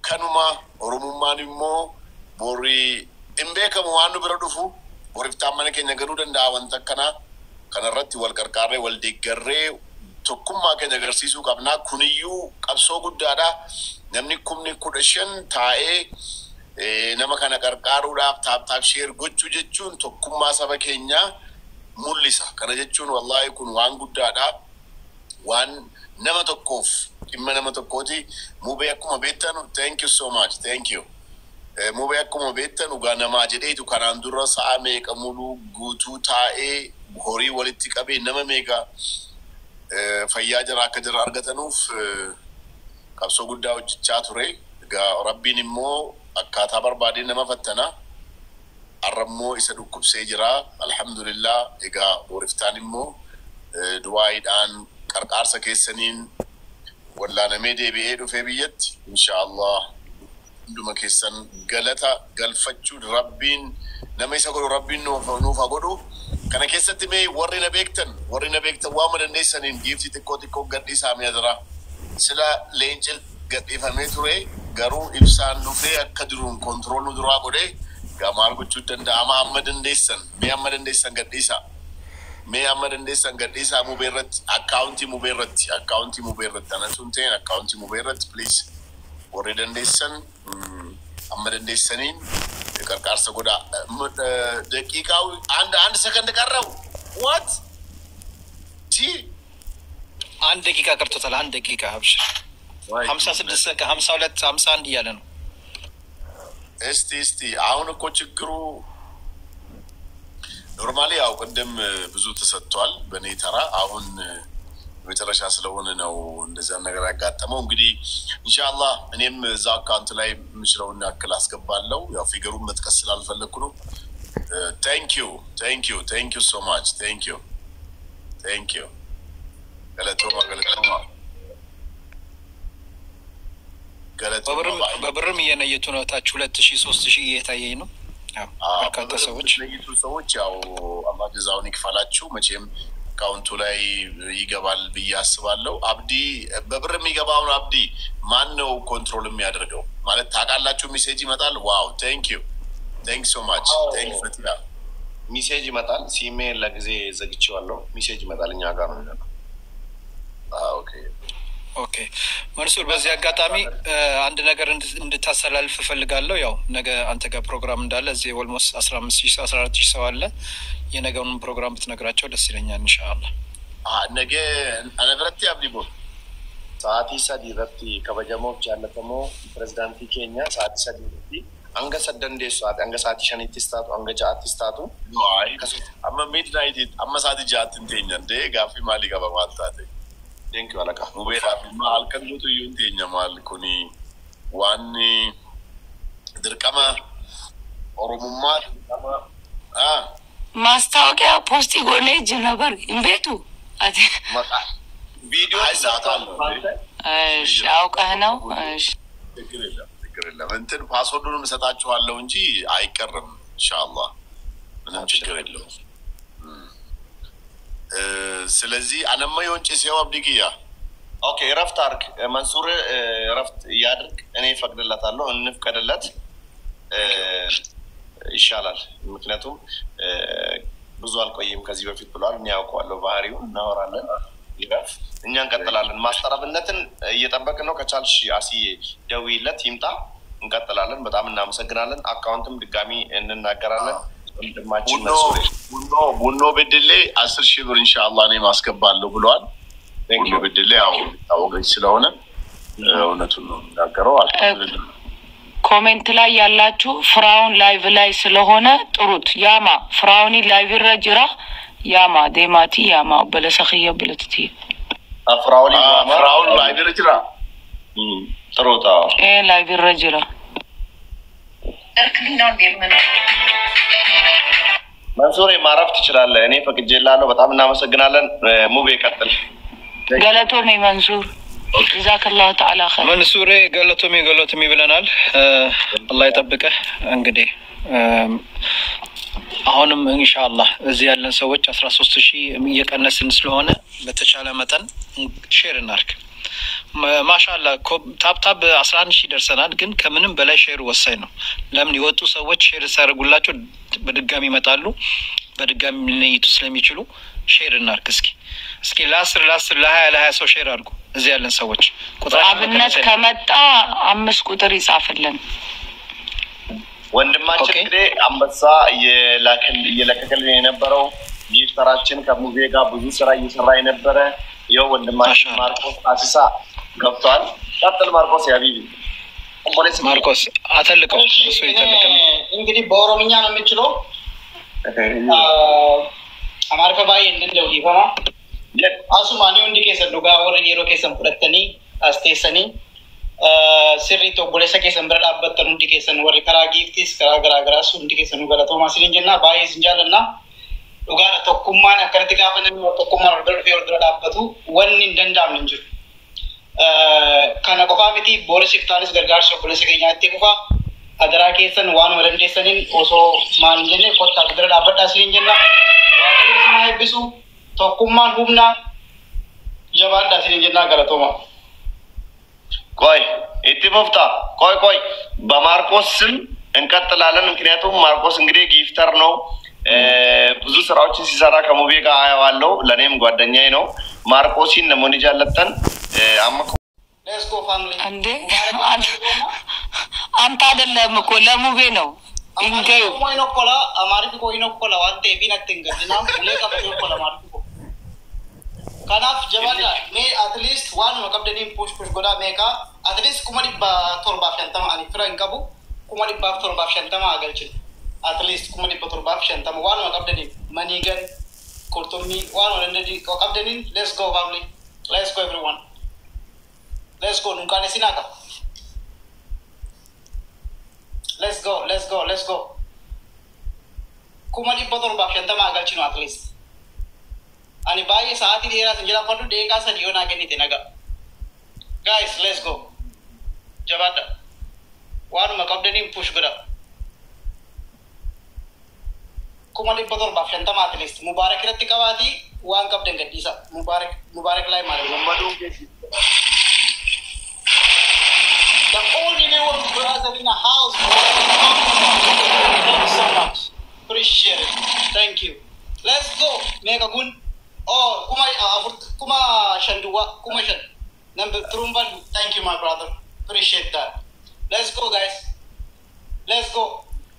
kanuma oromummaan immoo borii imbeekamu waan nu bira dhufu boriftaan mana keenya garuu danda'a wanta kanarratti wal qarqaarree wal deeggarree tokkummaa keenya agarsiisuu qabna kuniyyuu qabsoo guddaadha namni kumni 15 taa'ee nama kana qarqaaruudhaaf taap share gochuu jechuun tokkummaa saba keenya mul'isa kana jechuun wallahi kun waan guddaadha waan nama tokkoof imma nama tokkooti mubee akkuma beektan thank you so much thank you mubee akkuma beektan ugaa namaa jedheetu kanaan dura sa'a meeqa muluu guutuu taa'ee horii walitti qabee nama meeqa fayyaa jira akka jira argatanuuf qabsoo guddaa hojjechaa ture egaa rabbiin immoo akkaataa barbaadeen nama fattana arrammoo isa dhukkubsee jira alhamdulillah egaa boriftaan immoo du'aaidhaan qarqaarsa keessaniin wallaanamee deebi'ee dhufee biyyatti inshallah hunduma keessan galata galfachuu rabbiin nama isa godhu rabbiin nuuf godhu kana keessatti mee warri na beektan waan dandeessaniin giifti xiqqoo gadhiisaa mi'adara sila leencil gadhiifamee ture garuu ibsaan dhufee akka duruun kontrool nu duraa godhee gamaal gochuu danda'ama amma dandeessan gadhiisaa mubeerratti akkaawuntii mubeerratti ana sun ta'een akkaawuntii mubeerratti please warri dandeessan amma dandeessaniin qarqaarsa godhaa daqiiqaa አንድ ሰከንድ ቀረው what አንድ ደቂቃ ቀርቶታል አንድ ደቂቃ አብሽር 56 ሰከንድ 52 51 እያለ ነው እስቲ አሁን እኮ ችግሩ ኖርማሊ ያው ቀደም ብዙ ተሰጥቷል በኔ ተራ አሁን መጨረሻ ስለሆነ ነው እንደዛ ነገር ያጋጠመው እንግዲህ ኢንሻአላህ እኔም እዛ አካውንት ላይ ምሽለውና ያክል አስገባለሁ ያው ፊገሩን መጥቀስ ስላልፈለኩ ነው thank you so much thank you ገለቶማ በብርም የነየቱ ነው ታች 2000 3000 እየታየኝ ነው ያው በርካታ ሰዎች ያው አላህ ጀዛውን ይክፈላችሁ መቼም አካውንቱ ላይ ይገባል በያስባለው አብዲ በብርም ይገባው አብዲ ማን ነው ኮንትሮል የሚያደርገው ማለት ታቃላችሁ ሜሴጅ ይመጣል ዋው thank you so much thank you ፈትላ ሜሴጅ ይመጣል ሲሜል ለጊዜ ዘግቼዋለሁ ሜሴጅ ይመጣልኛ ጋር ነው ኦኬ መንሱር በዚህ አጋጣሚ አንድ ነገር እንድታሰላልፍ ፈልጋለሁ ያው ነገ አንተ ጋር ፕሮግራም እንዳለ እዚህ ኦልሞስት 15000 14000 ሰው አለ የነገውን ፕሮግራም ብትነግራቸው ደስ ይለኛል ኢንሻአላህ ነገ አነብረቲ አብዲቦ ሰዓቲ ሰዲረቲ ከበጀሞች ያለተሞ ፕሬዝዳንት ኬኛ ሰዓቲ ሰዲረቲ አንገ ሰደንዴ ሰዓት አንገ ሰዓቲ ሸኒት ስታቱ አንገ ጃት ስታቱ አይ አማ ሚድናይት አማ ሰዓቲ ጃት እንተኛ እንደ ጋፊ ማሊ ጋር በማጣት thank you alaka mubera mal kan lutu yuntenya mal kuni wani dirqama oromumma ማስታወቂያ ፖስት ጎኔ ጀነበር እንቤቱ አተ ቪዲዮ አይሳታል እሺ አውቀህ ነው እሺ ትክክለኛ እንትን ፓስወርዱን መሰጣችኋለሁ እንጂ አይቀርም ኢንሻአላህ ምንም ችግር የለውም ስለዚህ አነማ የወንጭ ሲያው አብዲቂያ ኦኬ ረፍት አርክ መንሱር ረፍት ያድርግ እኔ ፈቅድለታለሁ እንፍቀድለት ይሻላል ምክንያቱም ብዙ አልቆይም ከዚህ በፊት ብሏል እኛ ያውቀዋለሁ ባህሪው እናወራለን ይራፍ እኛ እንቀጥላለን ማስተራብነትን እየጠበቅን ነው ከቻልሽ አሲ ደውይለት ይምጣ እንቀጥላለን በጣም እናመሰግናለን አካውንትም ድጋሚ እንናገራለን ወንድማችን መንሱር ቡኖ በድሌ 10000 ብር ኢንሻአላህ እኔ ማስገባለሁ ብሏል ቡኖ በድሌ ያው ታወቀኝ ስለሆነ እውነቱን ነው ያገረው አልሐምዱሊላህ ኮሜንት ላይ ያላችሁ ፍራውን ላይቭ ላይ ስለሆነ ጥሩት ያማ ፍራውኒ ላይቭ ረጅራ ያማ ደማቲ ያማ በለሰخيه ብለትቲ ፍራውን ላይቭ ረጅራ ጥሩታ ላይቭ ረጅራ እርክሊናው እንደምን መንሱር ማረፍ ትችላለህ እኔ ፈቅጄላለሁ በጣም እናመሰግናለን ሙቤ ቀጥል ገለቶሚ መንሱር ጀዛከላሁ ተዓላ ኸይር መንሱር ገለቶሚ ብለናል አላህ ይጠብቅህ እንግዲህ አሁንም ኢንሻአላህ እዚህ ያለን ሰዎች 13000 እየቀነስን ስለሆነ በተቻለ መጠን ሼር እናርክ ማሻአላ ታፕ 11,000 ደርሰናል። ግን ከምንም በላይ ሼር ወሳኝ ነው። ለምን ይወጡ ሰዎች ሼር ሳይረጉላቸው በድጋሚ ይመጣሉ። በድጋሚ ሊነይቱ ስለሚችሉ ሼር እናርግ። እስኪ ለ10 ለ20 ሰው ሼር አድርጉ። እዚህ ያለን ሰዎች አብነት ከመጣ 5 ቁጥር ይጻፍልን። ወንድማችን እንግዲህ አንበሳ እየለከከልን የነበረው ጊፍተራችን ከሙቤ ጋር ብዙ ስራ እየሰራ የነበረ ይኸው ወንድማችን ማርቆስ አሲሳ ገብቷል። ቀጥል ማርቆስ ያቢቢ ማርቆስ አተልቀው እሱ ይተልቀው። እንግዲህ በኦሮምኛ ነው የምችለው። አማርካ ባይ እንደው ይሆና አሱማኒ እንዲ ከሰዱ ጋር ወረ የሮ ከሰም ሁለተኒ አስቴሰኒ sirriitti obboleessa keessan bira dhaabbattan hundi keessan warri karaa giiftis karaa garaagaraas hundi keessan galatoomaa isin jenna. Baay'ee isin jaallanna. Dhugaadha tokkummaan akkanatti gaafa namni tokkummaan ol bira dhufee ol bira dhaabbatu wanni hin danda'amne hin jiru. Kana qofaa miti boorisiif taanis gargaarsa obboleessa keenyaa itti kufa adaraa keessan waanuma dandeessaniin osoo maal hin jenne kottaa bira dhaabbadhaa isin jenna. Waaqayyo isin haa eebbisu. Tokkummaan humna jabaadhaa isin jenna. Galatoomaa. ቆይ ኢቲፎፍታ ቆይ በማርቆስ ስም እንቀጥላለን። ምክንያቱም ማርቆስ እንግዲህ ጊፍተር ነው። ብዙ ስራዎችን ሲሰራ ከሙቤ ጋር አያዋለው። ለኔም ጓደኛዬ ነው። ማርቆሲን ነው ሞኒጃ ለተን አመኩ ሌትስ ጎ ፋሚሊ እንዴ አንተ አይደለም እኮ ለሙቤ ነው እንዴ ወይ ነው ኮላ አማሪክ ኮይ ነው ኮላ ዋንቴ ቢነክቲንግ ዲናም ለካ በጆ ኮላ ማርኩ Kanaf jabada me at least one makabdani push goda meka at least kumadi ba torba shantama ani frank kabu kumadi ba torba shantama agalchi at least kumadi ba torba shantama one makabdani manigan kurtomi one already makabdani. Let's go family, let's go everyone, let's go nungkane sinaka, let's go kumadi ba torba shantama agalchi no at least ani baye saati dera sanjala padu deka sadiyo na gani tenaga. Guys, let's go jabada waru makabdani push gada kumali bador ba fenta ma at least mubarak ratti kawadi wan kabden gadisa mubarak lai mare madu the only one brother in the house. Thank you so much, appreciate it, thank you. Let's go mega gun. Oh, kuma shanduwa, kuma shan. Number Trumban, thank you, my brother. Appreciate that. Let's go, guys. Let's go.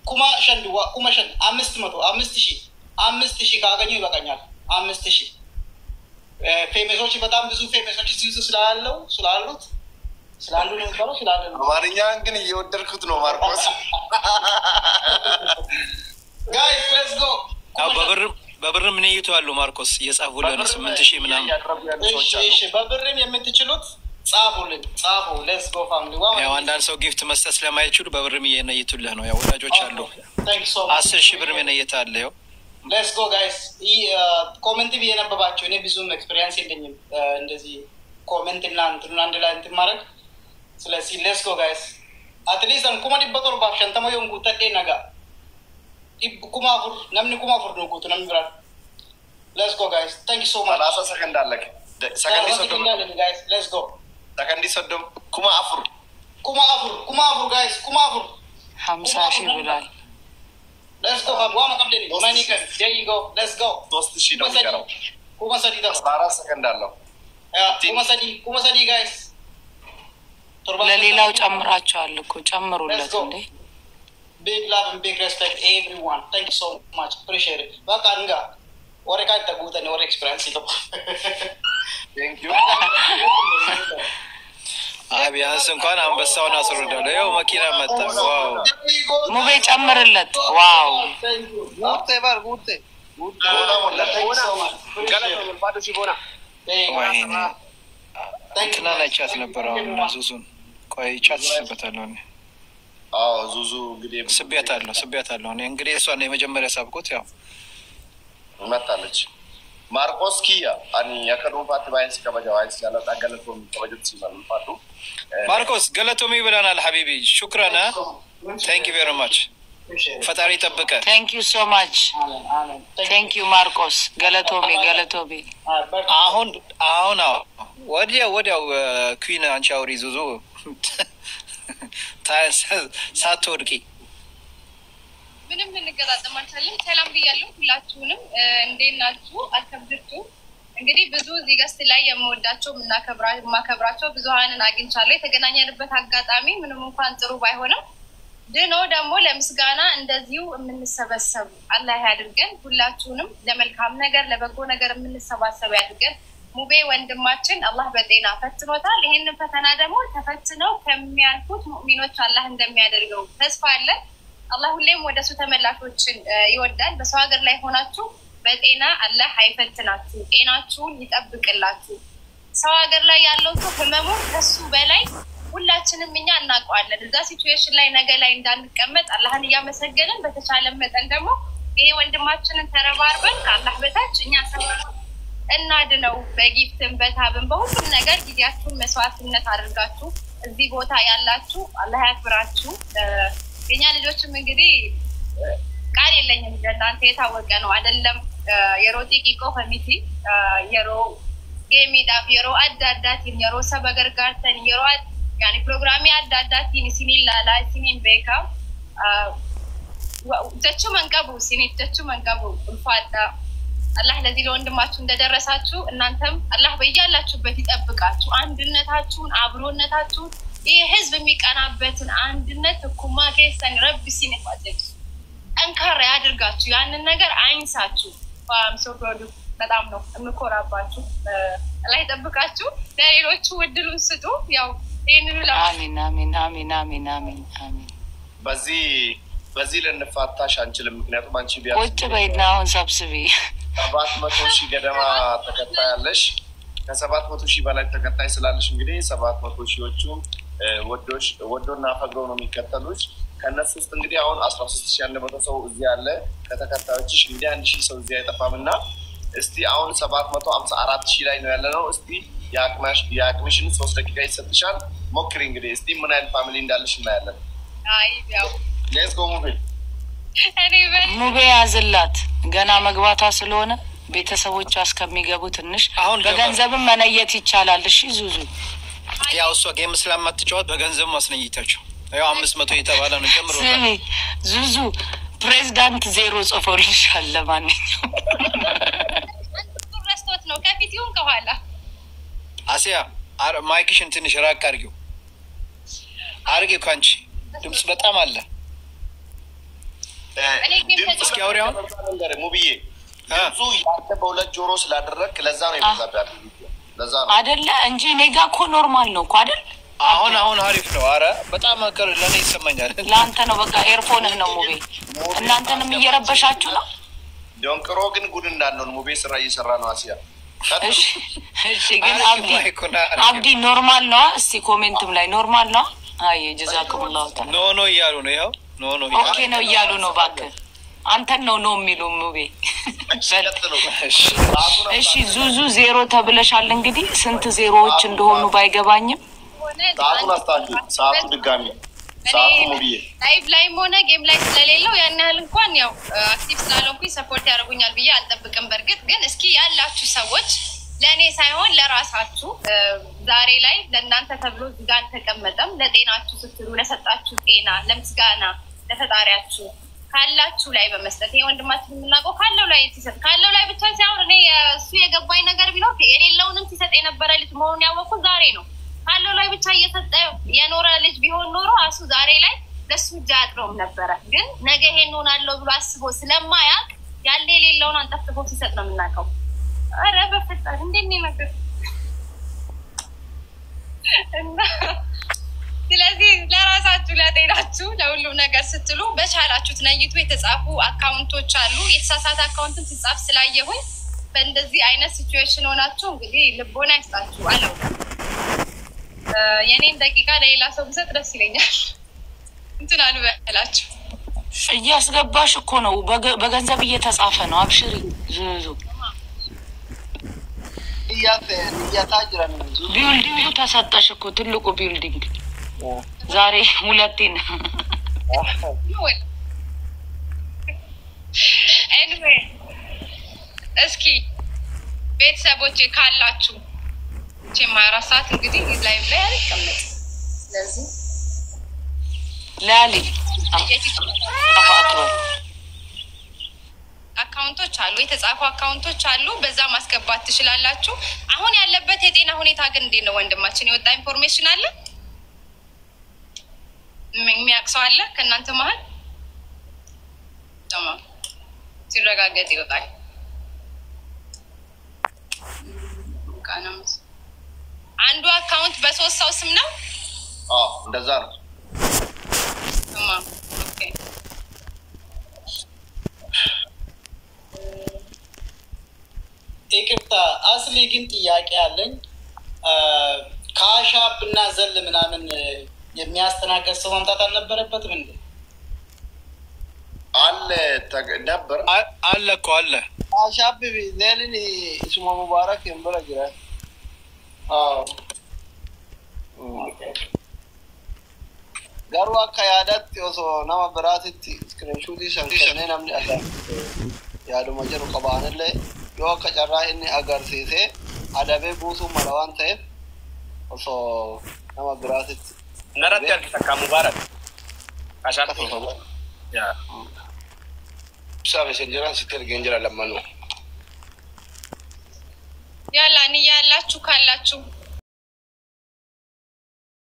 Kuma shanduwa, kuma shan. Amistishi kaganyu baganyal. Amistishi. Famous ochi batam bisu famous ochi sisu sulalut. Sulalu ne baro sulalu. አማርኛ ግን እየወደድኩት ነው ማርቆስ። Guys, let's go. በብርም ምን ይተዋሉ ማርቆስ የጻፉልን 8,000 ምናምን። እሺ በብርም የምትችሉት ጻፉልን ጻፉ። ሌትስ ጎ ፋሚሊ ያው አንዳንድ ሰው ጊፍት መስጠት ስለማይችሉ በብርም እየነይቱልህ ነው። ያው ወዳጆች አሉ 10,000 ብርም የነይታለ። ያው ሌትስ ጎ ጋይስ ኮሜንት ቢየነበባቸው እኔ ብዙም ኤክስፒሪየንስ የለኝም እንደዚህ ኮሜንት እና እንትን አንድ ላይ እንትን ማድረግ። ስለዚህ ሌትስ ጎ ጋይስ አትሊስት አንኩማ ዲበቶር ባክሽን ተሞየን ጉተዴ ነጋ kumafur namni kumafur no kutu namni bra. Let's go guys, thank you so much. Last second dalek second sodom guys, let's go second sodom kumafur guys kumafur 50,000 bilal. Let's go fam wama kamdeni money kan there you go. Let's go 3,000 ነው የሚቀረው kuma sadi da 14 second አለው kuma sadi guys ለሌላው ጨምራቸዋል እኮ ጨምሩለት እንዴ። Big love and big respect everyone. Thank you so much. Appreciate it. Baka nga. Ore ka tagutan ni ore experience ito. Thank you. ቢያንስ እንኳን አንበሳውን አስወርዳለሁ። ያው መኪና መጣ። ዋው ሙቤ ጨምርለት። ዋው ጉቴ ባር ጉቴ ሆና ሞላ ገለቶ ባዶ ሲቦና ወይኔ ትናንቻት ነበር። አሁን ዙዙን ቆይ ቻት ስበታለሁ። ዙዙ እንግዲህ ስቢያታለሁ እኔ እንግዲህ እሷን የመጀመሪያ ሳብቆት ያው መጣለች። ማርቆስ ኪያ አኒ ያከሩፋት ባይንስ ከበጃዋይስ ያለ ታገለቶም ከበጀት ሲባል ፋቱ ማርቆስ ገለቶም ይብላናል ሐቢቢ ሹክራና thank you very much ፈጣሪ ተበቀ thank you so much thank you ማርቆስ ገለቶሚ አሁን ወዲያው ኩዊን አንቺ አውሪ ዙዙ ሳትወድቂ ምንም ልንገጣጠም አልቻለም። ሰላም ብያለሁ ሁላችሁንም። እንዴት ናችሁ? አከብርቱ እንግዲህ ብዙ እዚህ ገስት ላይ የምወዳቸው የማከብራቸው ብዙሃንን አግኝቻለሁ። የተገናኘንበት አጋጣሚ ምንም እንኳን ጥሩ ባይሆንም ድኖ ደግሞ ለምስጋና እንደዚሁ የምንሰበሰቡ አላህ ያድርገን። ሁላችሁንም ለመልካም ነገር ለበጎ ነገር የምንሰባሰብ ያድርገን። ሙቤ ወንድማችን አላህ በጤና ፈትኖታል። ይሄንን ፈተና ደግሞ ተፈትነው ከሚያልፉት ሙእሚኖች አላህ እንደሚያደርገው ተስፋ አለን። አላህ ሁሌም ወደሱ ተመላሾችን ይወዳል። በሰው ሀገር ላይ ሆናችሁ በጤና አላህ አይፈትናችሁ፣ ጤናችሁን ይጠብቅላችሁ። ሰው ሀገር ላይ ያለው ሰው ህመሙ ከሱ በላይ ሁላችንም እኛ እናውቀዋለን። እዛ ሲቹዌሽን ላይ ነገ ላይ እንዳንቀመጥ አላህን እያመሰገንን በተቻለ መጠን ደግሞ ይሄ ወንድማችንን ተረባርበን ከአላህ በታች እኛ ሰው እናድነው። በጊፍትም በታብም በሁሉም ነገር ጊዜያችሁን መስዋዕትነት አድርጋችሁ እዚህ ቦታ ያላችሁ አላህ ያክብራችሁ። የኛ ልጆችም እንግዲህ ቃል የለኝም ለእናንተ የታወቀ ነው አይደለም። የሮቲ ቂቆ ኮሚቲ የሮ ጌሚዳፍ የሮ አዳዳቲን የሮ ሰበገርጋርተን የሮ ያኒ ፕሮግራሚ አዳዳቲን ሲኒላላ ሲኒን ቤካ ተቹ መንቀቡ ፋጣ አላህ ለዚህ ለወንድማችሁ እንደደረሳችሁ እናንተም አላህ በያላችሁበት ይጠብቃችሁ። አንድነታችሁን አብሮነታችሁን ይህ ህዝብ የሚቀናበትን አንድነት ኩማ ከሰን ረብ ሲነፋደግ እንካራ ያድርጋችሁ። ያንን ነገር አይንሳችሁ። ሶፕሮዱ በጣም ነው የምኮራባችሁ። አላህ ይጠብቃችሁ። ለሌሎቹ እድሉን ስጡ። ያው ይሄንን አሜን። በዚህ ልንፋታሽ አንችልም። ምክንያቱም አንቺ ቢያንስ ቁጭ በይና አሁን ሰብስቢ 700,000 ገደማ ተከታይ ያለሽ ከ700,000 በላይ ተከታይ ስላለሽ እንግዲህ 700,000ዎቹም ወዶና ፈቅደው ነው የሚከተሉሽ። ከነሱ ውስጥ እንግዲህ አሁን 13,100 ሰው እዚህ ያለ ከተከታዮችሽ እንግዲህ 1,000 ሰው እዚህ አይጠፋምና እስቲ አሁን 754,000 ላይ ነው ያለነው። እስቲ የአቅምሽን 3 ደቂቃ ይሰጥሻል። ሞክሪ እንግዲህ እስቲ ምን አይነት ፋሚሊ እንዳለሽ እናያለን። አይ ያው ሌትስ ጎ ሙቤ ያዝላት ገና መግባቷ ስለሆነ ቤተሰቦቿ እስከሚገቡ ትንሽ በገንዘብም መነየት ይቻላል። እሺ ዙዙ ያው እሷ ጌም ስለማትጫወት በገንዘብ ማስነይታቸው ያው 500 የተባለ ነው ጀምሮ ዙዙ ፕሬዝዳንት 0 ጽፎልሻል። ለማንኛውም ረስቶት ነው ከፊት ይሁን ከኋላ አሲያ ማይክሽን ትንሽ ራቅ አርጊው ካንቺ ድምጽ በጣም አለ። ድምጽ ያውሪያው ሙብዬ ድምጹ ያንተ በሁለት ጆሮ ስላደረክ ለዛ ነው ይበዛባል። ለዛ ነው አይደለ እንጂ ኔጋ እኮ ኖርማል ነው እኮ አይደል? አሁን አሪፍ ነው። አረ በጣም አከረ ለኔ ይሰማኛል። ላንተ ነው በቃ ኤርፎንህ ነው ሙቤ። እናንተንም እየረበሻችሁ ነው። ዶንክሮ ግን ጉድ እንዳለው ሙቤ ስራ እየሰራ ነው። አሲያ እሺ ግን አብዲ ኖርማል ነው። እስቲ ኮሜንትም ላይ ኖርማል ነው። አይ ጀዛኩሙላህ ተዓላ ኖ እያሉ ነው። ያው ኖ ኦኬ ነው እያሉ ነው። እባክህ አንተን ነው የሚሉ ሙቤ። እሺ ዙዙ 0 ተብለሻል። እንግዲህ ስንት ዜሮዎች እንደሆኑ ባይገባኝም ሰዓቱ ድጋሚ ሰዓቱ ሙብዬ ላይቭ ላይም ሆነ ጌም ላይ ስለሌለው ያን ያህል እንኳን ያው አክቲቭ ስላልሆንኩኝ ሰፖርት ያደርጉኛል ብዬ አልጠብቅም። በእርግጥ ግን እስኪ ያላችሁ ሰዎች ለእኔ ሳይሆን ለራሳችሁ ዛሬ ላይ ለእናንተ ተብሎ እዚህ ጋር አልተቀመጠም። ለጤናችሁ ስትሉ ለሰጣችሁ ጤና ለምስጋና ለፈጣሪያችሁ ካላችሁ ላይ በመስጠት ይሄ ወንድማችን የምናውቀው ካለው ላይ ሲሰጥ ካለው ላይ ብቻ ሳይሆን እኔ እሱ የገባኝ ነገር ቢኖር የሌለውንም ሲሰጥ የነበረ ልጅ መሆኑን ያወቅኩት ዛሬ ነው። ካለው ላይ ብቻ እየሰጠ የኖረ ልጅ ቢሆን ኖሮ እሱ ዛሬ ላይ ለሱ እጅ አጥሮም ነበረ። ግን ነገ ይሄን ሆናለሁ ብሎ አስቦ ስለማያውቅ ያለ የሌለውን አንጠፍጥፎ ሲሰጥ ነው የምናውቀው። ኧረ በፈጣሪ እንዴት ነው ነገር እና ስለዚህ ለራሳችሁ ለጤናችሁ ለሁሉም ነገር ስትሉ በቻላችሁት ነይቱ። የተጻፉ አካውንቶች አሉ። የተሳሳተ አካውንትን ሲጻፍ ስላየሁኝ በእንደዚህ አይነት ሲቹዌሽን ሆናችሁ እንግዲህ ልቦና ይስጣችሁ። አላውቅም የኔን ደቂቃ ለሌላ ሰው ብሰጥ ደስ ይለኛል። እንትን አልበላችሁ እያስገባሽ እኮ ነው። በገንዘብ እየተጻፈ ነው። አብሽሪ ዙዙ ቢልዲንጉ ተሰጠሽ እኮ ትልቁ ቢልዲንግ ዛሬ 2 ኤኒዌይ እስኪ ቤተሰቦቼ ካላችሁ 24 ሰዓት እንግዲህ ላይቭ ላይ አይቀመጥ። ስለዚህ ላሊ አካውንቶች አሉ፣ የተጻፉ አካውንቶች አሉ። በዛ ማስገባት ትችላላችሁ። አሁን ያለበት የጤና ሁኔታ ግን እንዴት ነው? ወንድማችን የወጣ ኢንፎርሜሽን አለ? የሚያውቅ ሰው አለ ከእናንተ መሀል? ተማም ሲረጋገጥ ይወጣል። አንዱ አካውንት በ3 ሰው ስም ነው? እንደዛ ነው። ተማም ኦኬ። ይቅርታ አስሊ ግን ጥያቄ አለኝ። ካሻፕ እና ዘል ምናምን የሚያስተናገድ ሰው መምጣት አልነበረበትም እንዴ? አለ ነበር አለ እኮ አለ። ካሻፕ ሌልን ስሙ ሙባረክ የምበረ ጅራል ገሩ አካ ያዳት ዮሶ ናማ ብራትት ስክሪንሹት ሰንከነ ናምኒ አላ ያዱ መጀሩ ቀባነለ yoo akka carraa inni agarsiise adabee buusuu mala waan ta'eef osoo nama biraatitti naratti argita Mubaarak Kaashaappi ibsaa mesenjeran sitti ergeen jira lammanuu ያላ እኔ ያላችሁ ካላችሁ